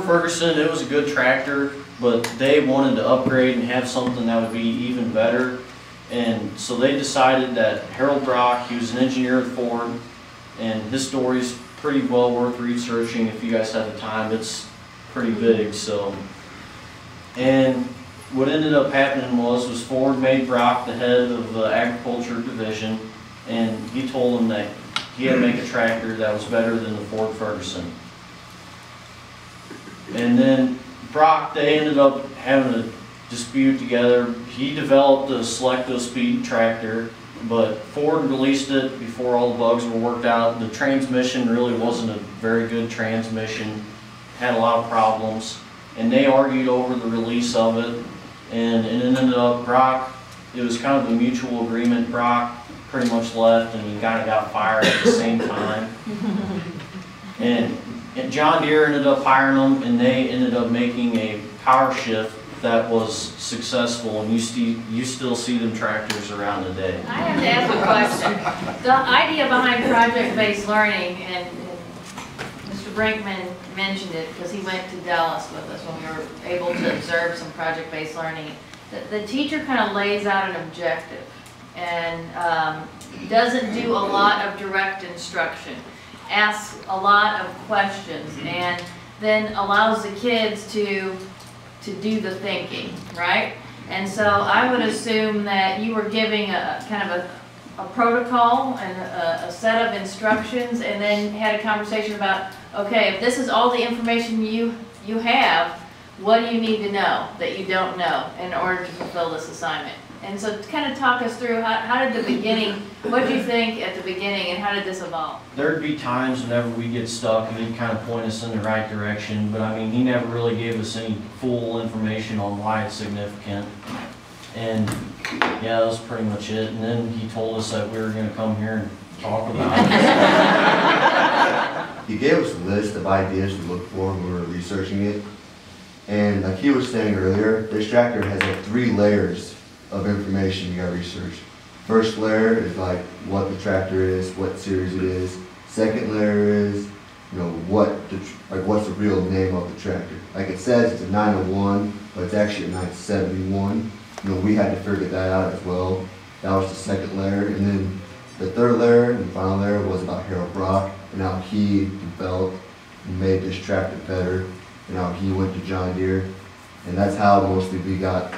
Ferguson, it was a good tractor, but they wanted to upgrade and have something that would be even better. And so they decided that Harold Brock, he was an engineer at Ford, and his story's pretty well worth researching if you guys have the time. It's pretty big. So, and what ended up happening was Ford made Brock the head of the agriculture division, and he told him that he had to make a tractor that was better than the Ford Ferguson. And then Brock, they ended up having a dispute together. He developed a selective speed tractor, but Ford released it before all the bugs were worked out. The transmission really wasn't a very good transmission, had a lot of problems, and they argued over the release of it, and it ended up Brock, it was kind of a mutual agreement. Brock pretty much left, and he kind of got fired at the same time. And John Deere ended up hiring them, and they ended up making a power shift that was successful, and you still see them tractors around today. I have to ask a question. The idea behind project-based learning, and Mr. Brinkman mentioned it because he went to Dallas with us when we were able to observe some project-based learning. The teacher kind of lays out an objective and doesn't do a lot of direct instruction, asks a lot of questions, and then allows the kids to do the thinking, right? And so I would assume that you were giving a kind of a protocol and a set of instructions, and then had a conversation about, okay, if this is all the information you have, what do you need to know that you don't know in order to fulfill this assignment? And so kind of talk us through how did the beginning, what did you think at the beginning, and how did this evolve? There'd be times whenever we get stuck and he'd kind of point us in the right direction, but I mean, he never really gave us any full information on why it's significant. And yeah, that was pretty much it. And then he told us that we were going to come here and talk about it. He gave us a list of ideas to look for when we were researching it. And like he was saying earlier, this tractor has like 3 layers of information you got to research. First layer is like what the tractor is, what series it is. Second layer is, you know, what's the real name of the tractor. Like it says it's a 901, but it's actually a 971. You know, we had to figure that out as well. That was the second layer. And then the third layer and final layer was about Harold Brock and how he developed and made this tractor better and how he went to John Deere. And that's how mostly we got